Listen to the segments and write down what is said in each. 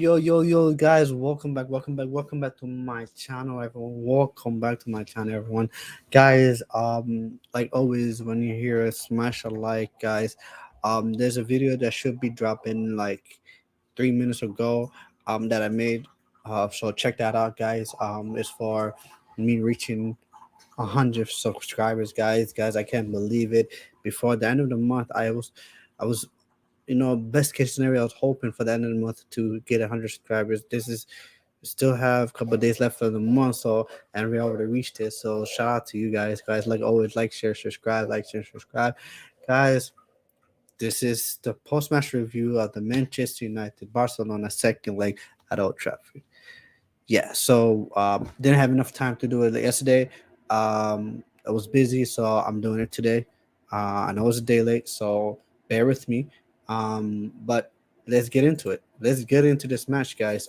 Yo, guys, welcome back to my channel, everyone. Welcome back to my channel, everyone. Guys, like always, when you hear us, smash a like, guys. There's a video that should be dropping like 3 minutes ago, that I made. So check that out, guys. It's for me reaching 100 subscribers, guys. I can't believe it. Before the end of the month, I was best case scenario, I was hoping for the end of the month to get 100 subscribers. This is still have a couple of days left of the month, so and we already reached it. So shout out to you guys. Like always, like, share, subscribe, guys. This is the post match review of the Manchester United Barcelona second leg at Old Trafford. Yeah, so didn't have enough time to do it yesterday. I was busy, so I'm doing it today. I know it's a day late, so bear with me. But let's get into it. Let's get into this match, guys.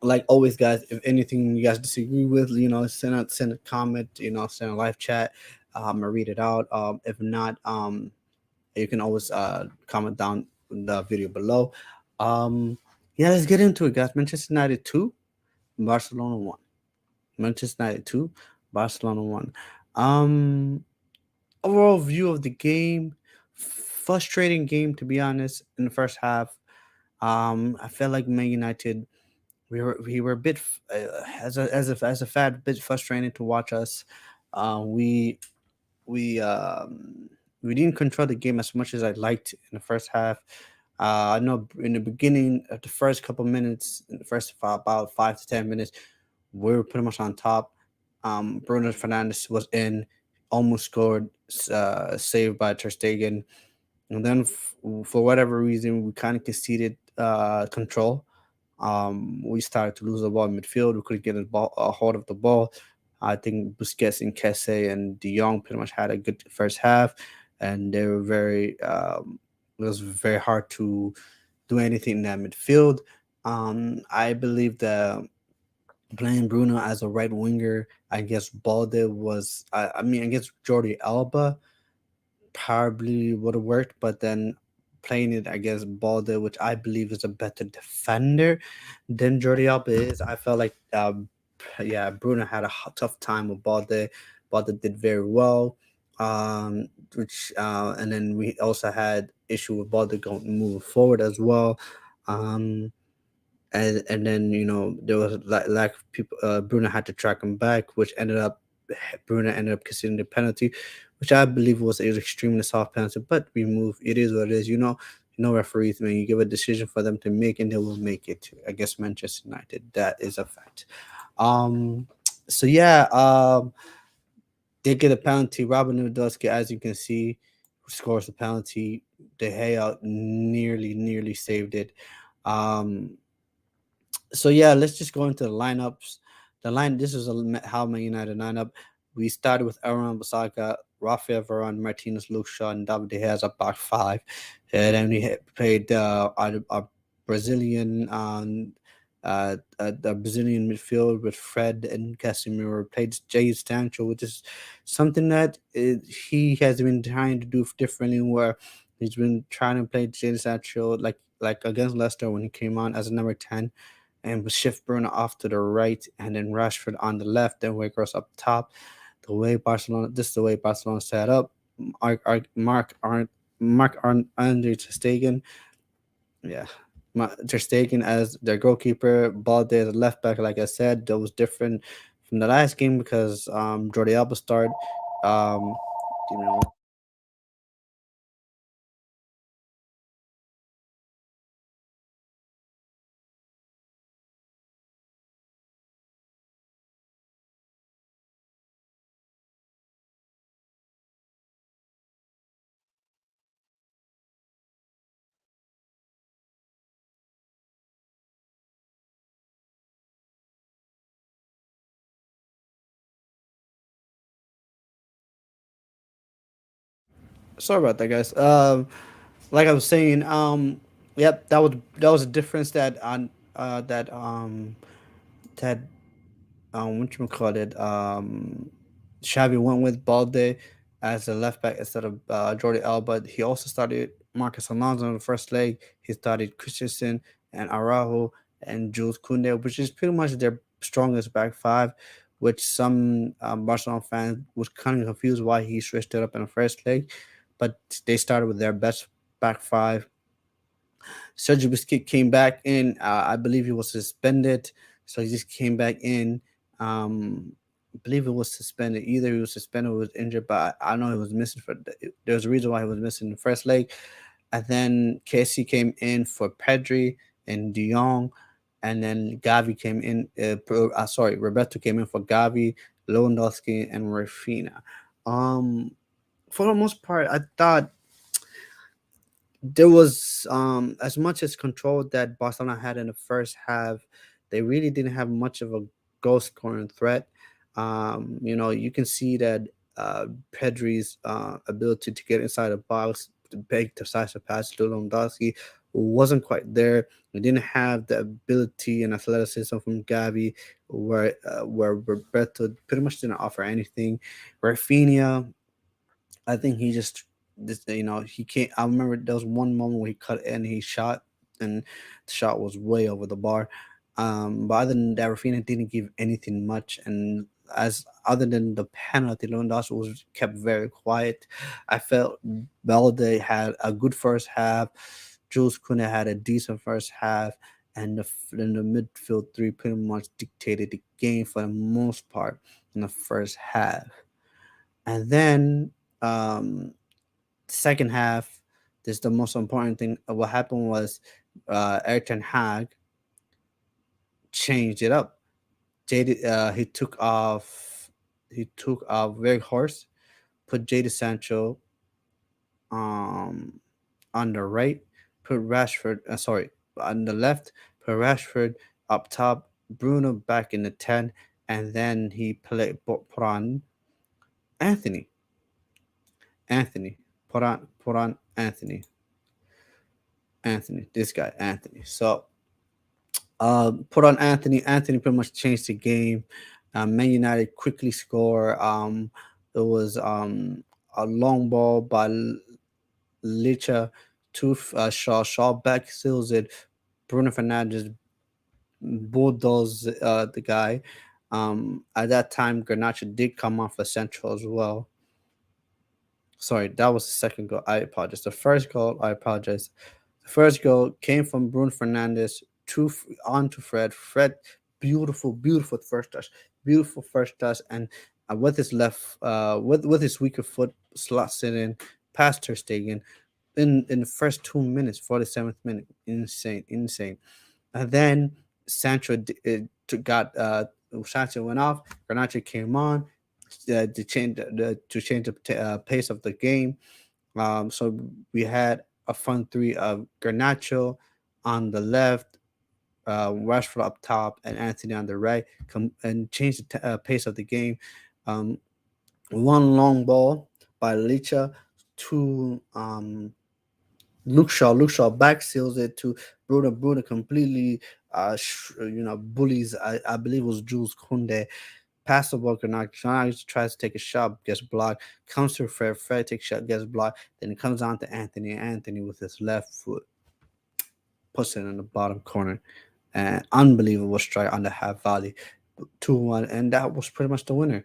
Like always, guys, if anything you guys disagree with, send a comment, send a live chat. I read it out. If not, you can always comment down in the video below. Um, yeah, let's get into it, guys. Manchester United 2, Barcelona 1. Manchester United 2, Barcelona 1. Um, Overall view of the game, frustrating game, to be honest, in the first half. I felt like Man United, we were a bit as a fan, a bit frustrated to watch us. Uh, we we um, we didn't control the game as much as I liked in the first half. I know in the beginning, of the first couple minutes, in the first about 5 to 10 minutes, we were pretty much on top. Bruno Fernandes was in, almost scored, saved by Ter Stegen, and then for whatever reason, we kind of conceded control. We started to lose the ball in midfield. We couldn't get a hold of the ball. I think Busquets and Kesse and De Jong pretty much had a good first half, and they were very. It was very hard to do anything in that midfield. I believe that playing Bruno as a right winger against Balde was, I mean, against Jordi Alba probably would have worked, but then playing it against Balde, which I believe is a better defender than Jordi Alba is, I felt like, yeah, Bruno had a tough time with Balde. Balde did very well, which and then we also had issue with Balde going moving forward as well. Um, and then there was like lack of people. Bruno had to track him back, which ended up Bruno ended up conceding the penalty, which I believe was an extremely soft penalty. But we move. It is what it is. Referees, man, you give a decision for them to make, and they will make it against Manchester United. That is a fact. Um, so yeah, they get a penalty. Robin Lewandowski, as you can see, scores the penalty. De Gea nearly saved it. Um, so yeah, let's just go into the lineups. This is how Man United lineup. We started with Aaron Basaka, Rafael Varane, Martinez, Luke Shaw, and David De Gea as a back five. And then we played our Brazilian the Brazilian midfield with Fred and Casemiro. Played Jay Sancho, which is something that he has been trying to do differently. Where he's been trying to play Jay Sancho like against Leicester when he came on as a number 10, and with shift Bruno off to the right, and then Rashford on the left, and Wakers up top. This is the way Barcelona set up. Andre Ter Stegen, yeah, Ter Stegen as their goalkeeper. Balde as a left back, like I said, that was different from the last game because Jordi Alba started. Um, you know, Sorry about that, guys. Like I was saying, yep, that was a difference that on that what you call it, Xavi went with Balde as a left back instead of Jordi Alba. He also started Marcus Alonso in the first leg. He started Christensen and Araujo and Jules Koundé, which is pretty much their strongest back five. Which some Barcelona fans was kind of confused why he switched it up in the first leg, but they started with their best back five. Sergio Busquets came back in. I believe he was suspended, so he just came back in. I believe he was suspended. Either he was suspended or was injured, but I know he was missing for. There's a reason why he was missing the first leg, and then KC came in for Pedri and De Jong, and then Gavi came in. Sorry, Roberto came in for Gavi, Lewandowski, and Rafinha. Um, for the most part, I thought there was as much as control that Barcelona had in the first half, they really didn't have much of a goal scoring threat. You can see that Pedri's ability to get inside the box, to big decisive pass to Lewandowski wasn't quite there. We didn't have the ability and athleticism from Gavi, where Roberto pretty much didn't offer anything. Rafinha, I think he just this he can't. I remember there was one moment where he cut and he shot, and the shot was way over the bar. But other than that, Rafinha didn't give anything much, and as other than the penalty, Lewandowski was kept very quiet. I felt Balde had a good first half. Jules Koundé had a decent first half, and the midfield three pretty much dictated the game for the most part in the first half. And then second half, this the most important thing. What happened was Eric Ten Hag changed it up. He took off Very Horse, put Jadon Sancho um on the right, put Rashford sorry, on the left, put Rashford up top, Bruno back in the 10, and then he put on Anthony. Anthony. Put on Anthony. This guy, Anthony. So put on Anthony. Anthony pretty much changed the game. Man United quickly score. It was a long ball by Licha to Shaw. Shaw back seals it. Bruno Fernandes bulldoze the guy. At that time, Garnacho did come off the central as well. Sorry, that was the second goal. I apologize. The first goal, I apologize. The first goal came from Bruno Fernandes on to Fred. Fred, beautiful, beautiful first touch, beautiful first touch, and with his left, with his weaker foot, slots it in past Ter Stegen in the first 2 minutes, 47th minute, insane, insane. And then Sancho went off. Garnacho came on to change the pace of the game. So we had a front three of Garnacho on the left, Rashford up top, and Anthony on the right, and change the pace of the game. Um, One long ball by Licha to Luke Shaw. Luke Shaw back seals it to Bruno. Bruno completely, bullies. I believe it was Jules Koundé. Pass the ball, Granada tries to take a shot, gets blocked. Comes to Fred. Fred takes a shot, gets blocked. Then it comes on to Anthony. Anthony with his left foot puts it in the bottom corner. And unbelievable strike on the half volley, 2-1, and that was pretty much the winner.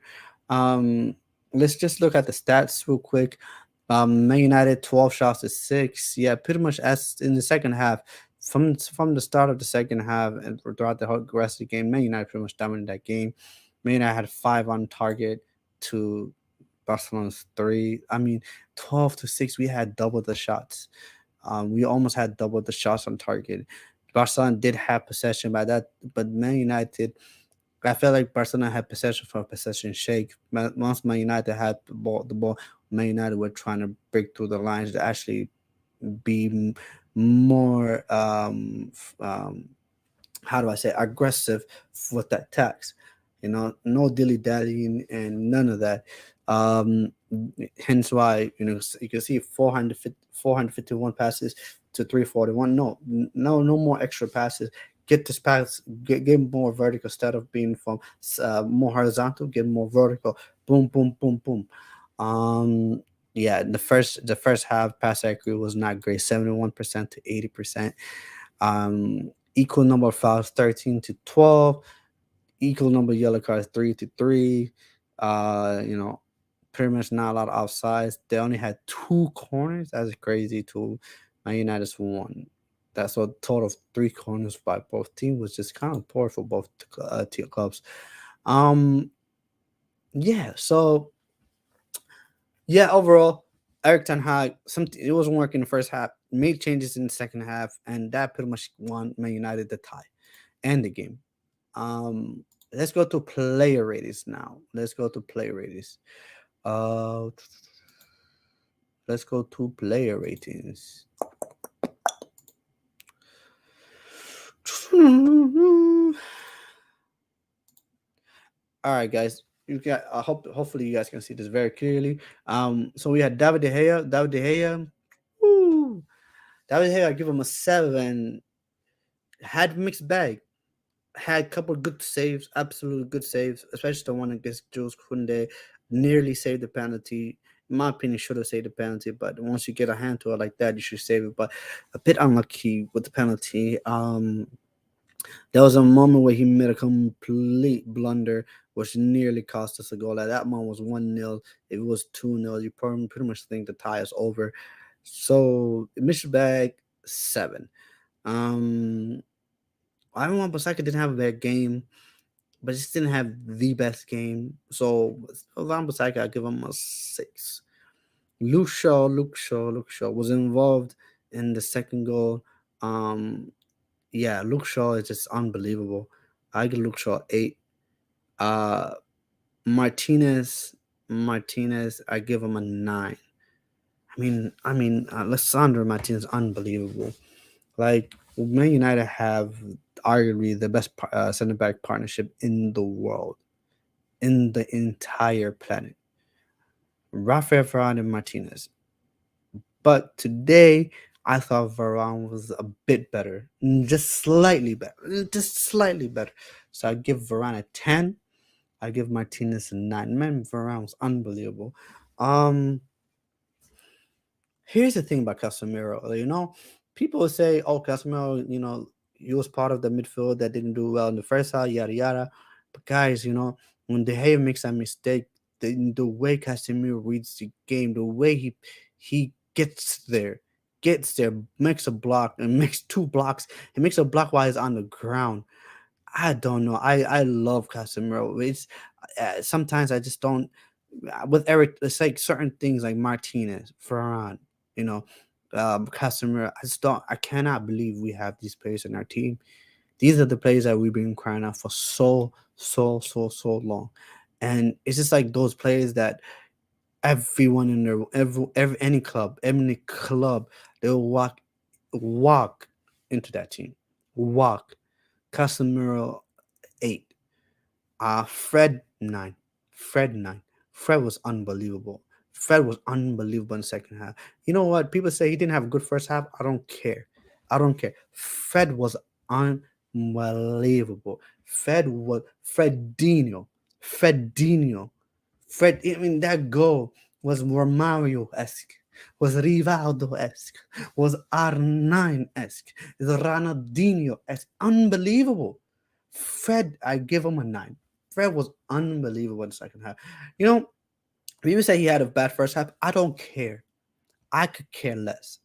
Um, let's just look at the stats real quick. Man United 12 shots to 6. Yeah, pretty much as in the second half. From the start of the second half and throughout the whole rest of the game, Man United pretty much dominated that game. Man United had 5 on target to Barcelona's 3. I mean, 12 to 6. We had double the shots. We almost had double the shots on target. Barcelona did have possession by that, but Man United, I felt like Barcelona had possession for possession shake. Once Man United had the ball, Man United were trying to break through the lines to actually be more, how do I say, aggressive with that attacks. No dilly dallying and none of that. Um, Hence why you can see 451 passes to 341. No more extra passes. Get this pass, get more vertical instead of being from more horizontal. Get more vertical. Boom, boom, boom, boom. Um, yeah, the first half pass accuracy was not great. 71% to 80%. Equal number of fouls, 13 to 12. Equal number of yellow cards, 3 to 3. You know, pretty much not a lot of offsides. They only had two corners. That's crazy too. Man United's one. That's a total of three corners by both teams, which is kind of poor for both clubs. Um, yeah. So yeah, overall, Eric Ten Hag, something it wasn't working in the first half. Made changes in the second half, and that pretty much won Man United the tie and the game. Um, let's go to player ratings now. Let's go to player ratings. Uh, let's go to player ratings. All right, guys. You got. I hope. Hopefully, you guys can see this very clearly. So we had David De Gea. David De Gea. Woo! David De Gea, I give him a 7. Had mixed bag. Had a couple of good saves, absolutely good saves, especially the one against Jules Koundé. Nearly saved the penalty. In my opinion, should have saved the penalty, but once you get a hand to it like that, you should save it. But a bit unlucky with the penalty. There was a moment where he made a complete blunder, which nearly cost us a goal. At that moment was 1-0. If it was 2-0, you pretty much think the tie is over. So mixed bag 7. Um, Ivan Wan-Bissaka didn't have a bad game, but just didn't have the best game. So Wan-Bissaka, I give him a 6. Luke Shaw was involved in the second goal. Yeah, Luke Shaw is just unbelievable. I give Luke Shaw 8. Uh, Martinez, I give him a 9. Alessandro Martinez, unbelievable. Like Man United have arguably the best center back partnership in the world, in the entire planet. Rafael Varane and Martinez. But today, I thought Varane was a bit better, just slightly better, just slightly better. So I give Varane a 10. I give Martinez a 9. Man, Varane was unbelievable. Um, Here's the thing about Casemiro. People will say, "Oh, Casemiro, he was part of the midfield that didn't do well in the first half, yada yada." But guys, when De Gea makes that mistake, the way Casemiro reads the game, the way he gets there, makes a block and makes two blocks. He makes a block while he's on the ground. I don't know. I love Casemiro. Sometimes I just don't. With Eric, it's like certain things like Martinez, Ferran, you know, Casemiro. I cannot believe we have these players in our team. These are the players that we've been crying out for so long, and it's just like those players that everyone in their every any club they'll walk into that team, walk. Casemiro 8. Fred 9. Fred 9. Fred was unbelievable. Fred was unbelievable in the second half. You know what? People say he didn't have a good first half. I don't care. I don't care. Fred was unbelievable. Fredinho. Fredinho. I mean, that goal was Romario esque, was Rivaldo esque, was R9 esque, is Ronaldinho esque. Unbelievable. Fred, I give him a 9. Fred was unbelievable in the second half. You know, people say he had a bad first half. I don't care. I could care less.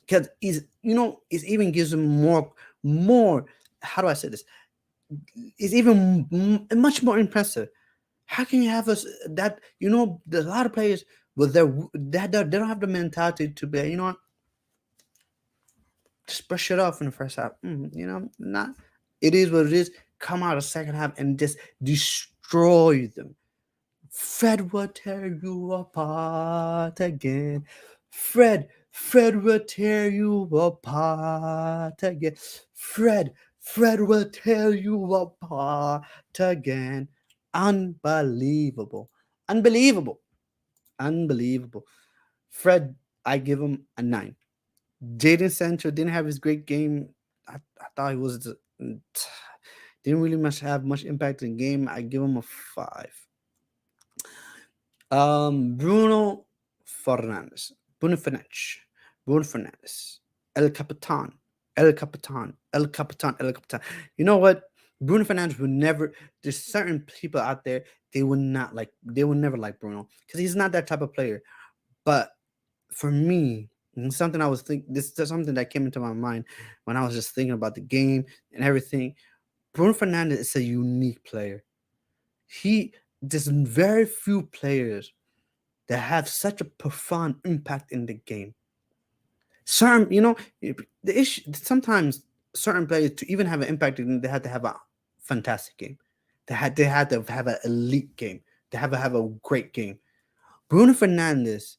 Because it even gives him more, how do I say this? It's even much more impressive. How can you have us that there's a lot of players with they don't have the mentality to be just brush it off in the first half. Not it is what it is. Come out of second half and just destroy them. Fred will tear you apart again. Fred will tear you apart again. Fred will tear you apart again. Unbelievable. Unbelievable. Unbelievable. Fred, I give him a 9. Jaden Sancho didn't have his great game. I thought he was didn't really much have much impact in the game. I give him a 5. Bruno Fernandes, Bruno Fernandes, Bruno Fernandes, El Capitan, El Capitan, El Capitan, El Capitan. You know what? Bruno Fernandes would never. There's certain people out there they would not like. They would never like Bruno because he's not that type of player. But for me, something I was thinking. This is something that came into my mind when I was just thinking about the game and everything. Bruno Fernandes is a unique player. He There's very few players that have such a profound impact in the game. Certain, the issue sometimes certain players to even have an impact, they had to have a fantastic game. They had to have an elite game. They have a great game. Bruno Fernandes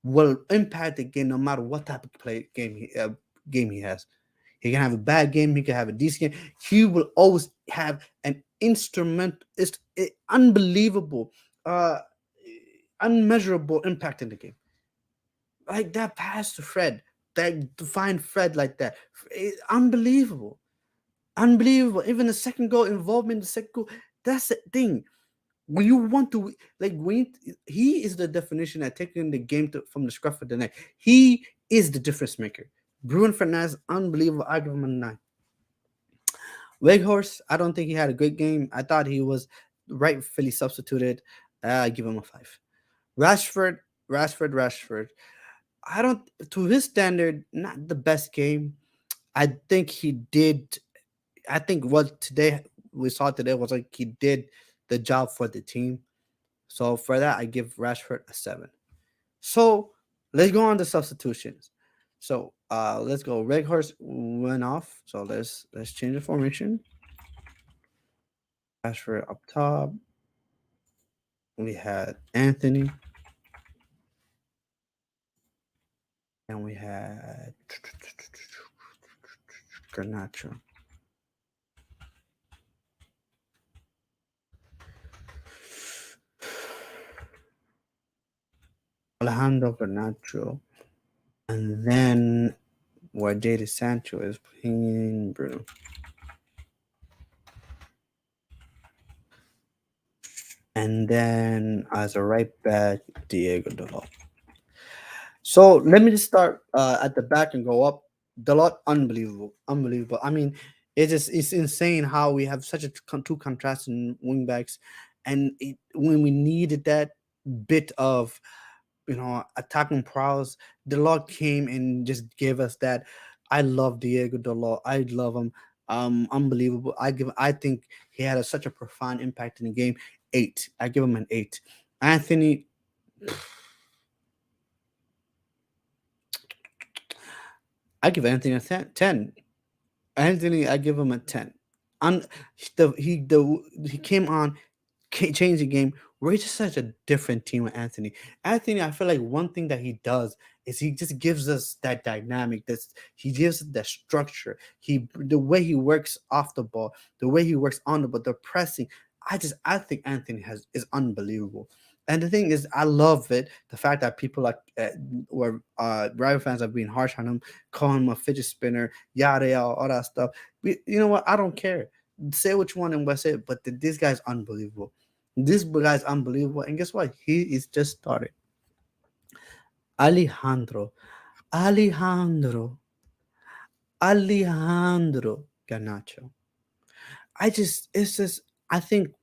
will impact the game no matter what type of game he has. He can have a bad game. He can have a decent game. He will always have an instrument. It's unbelievable, uh, unmeasurable impact in the game. Like that pass to Fred, that to find Fred like that, unbelievable, unbelievable. Even the second goal, involvement in the second goal. That's the thing. When you want to he is the definition of taking the game from the scruff of the neck. He is the difference maker. Bruno Fernandes, unbelievable. I give him a 9. Weghorst, I don't think he had a great game. I thought he was rightfully substituted. I give him a 5. Rashford, Rashford. I don't, to his standard, not the best game. I think he did. I think what today we saw today was like he did the job for the team. So for that, I give Rashford a 7. So let's go on to substitutions. So let's go. Weghorst went off. So let's change the formation. Rashford up top. We had Anthony, and we had Garnacho. Alejandro Garnacho. And then where Jadon Sancho is playing Bruno. And then as a right back, Diego Dalot. So let me just start at the back and go up. Dalot, unbelievable, unbelievable. I mean, it's insane how we have such a two contrasting wing backs, and when we needed that bit of attacking prowess, Dalot came and just gave us that. I love Diego Dalot. I love him. Unbelievable. I think he had such a profound impact in the game. 8. I give him an 8. Anthony, I give Anthony a 10. Anthony, I give him a 10. Un, he came on, changed the game. We're just such a different team with Anthony. Anthony, I feel like one thing that he does is he just gives us that dynamic. He gives us that structure. The way he works off the ball, the way he works on the ball, the pressing. I think Anthony is unbelievable. And the thing is, I love it. The fact that people like or rival fans are being harsh on him, calling him a fidget spinner, yada yada, all that stuff. You know what? I don't care. Say what you want and say it, but this guy's unbelievable. This guy's unbelievable. And guess what? He is just started. Alejandro, Alejandro, Alejandro Garnacho. It's just, I think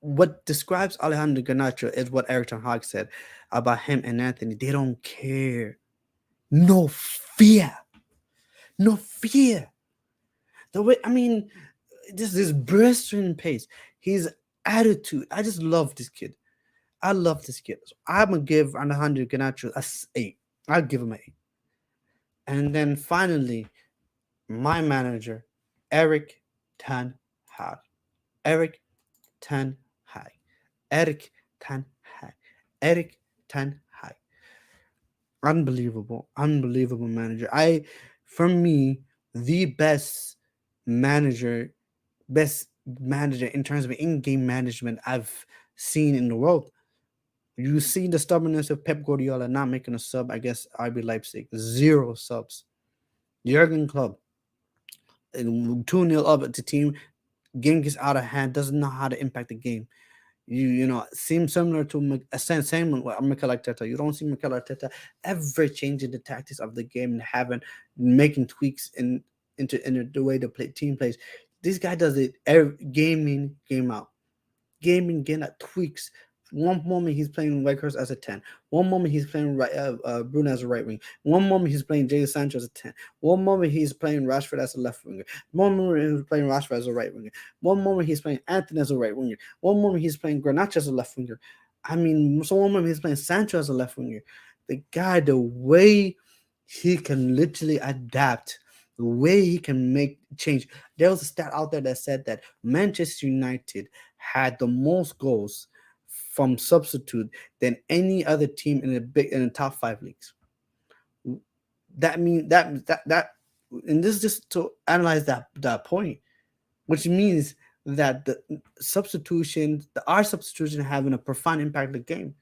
what describes Alejandro Garnacho is what Eric Ten Hag said about him and Anthony. They don't care. No fear. No fear. The way, I mean, this blistering pace, his attitude. I just love this kid. I love this kid. So I'm gonna give Alejandro Garnacho a 8. I'll give him an 8. And then finally, my manager, Eric Ten Hag. Eric Ten Hag. Eric Ten Hag. Eric Ten Hag. Unbelievable, unbelievable manager. For me, the manager, best manager in terms of in-game management I've seen in the world. You see the stubbornness of Pep Guardiola not making a sub against RB Leipzig. Zero subs. Jurgen Klopp, 2-0 up at the team. Game gets out of hand, doesn't know how to impact the game. You know, seems similar to same with Mikel Arteta. You don't see Mikel Arteta ever changing the tactics of the game and having making tweaks into the way the team plays. This guy does it every game in, game out. Gaming again at tweaks. One moment he's playing Lakers as a 10. One moment he's playing Bruno as a right wing. One moment he's playing Jadon Sancho as a 10. One moment he's playing Rashford as a left winger. One moment he's playing Rashford as a right winger. One moment he's playing Anthony as a right winger. One moment he's playing Garnacho as a left winger. I mean, so one moment he's playing Sancho as a left winger. The guy, the way he can literally adapt, the way he can make change. There was a stat out there that said that Manchester United had the most goals from substitute than any other team in the top five leagues. That means that and this is just to analyze that point, which means that the substitution, our substitution having a profound impact on the game.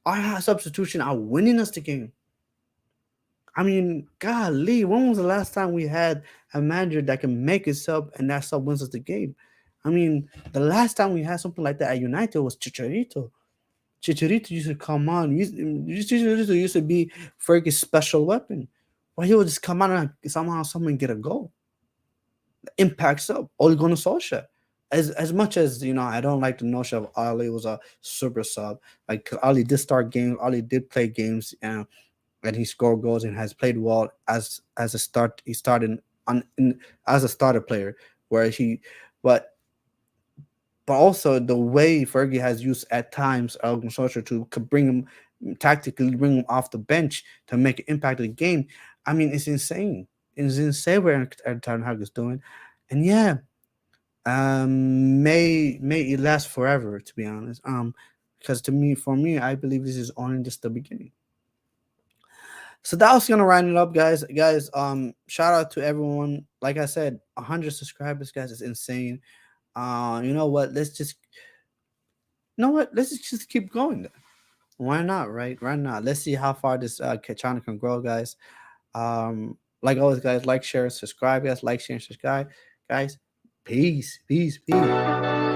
Our substitution are winning us the game. I mean, golly, when was the last time we had a manager that can make a sub and that sub wins us the game? I mean, the last time we had something like that at United was Chicharito. Chicharito used to come on. Chicharito used to be Fergie's special weapon. Well, he would just come on and somehow someone get a goal. Impact sub. Ole Gunnar Solskjaer. As much as I don't like the notion of Ali was a super sub. Like Ali did start games. Ali did play games. And he scored goals and has played well as a start. He started as a starter player, where he, but also the way Fergie has used at times Elgin Solskjaer to bring him tactically, bring him off the bench to make an impact of the game. I mean, it's insane. It's insane what Ten Hag is doing, and yeah, may it last forever. To be honest, because for me, I believe this is only just the beginning. So that was gonna round it up, guys. Guys, shout out to everyone. Like I said, 100 subscribers, guys, is insane. You know what? Let's just keep going. Why not, right? Why not? Let's see how far this channel can grow, guys. Like always, guys, like, share, subscribe, guys. Like, share, subscribe, guys. Peace, peace, peace.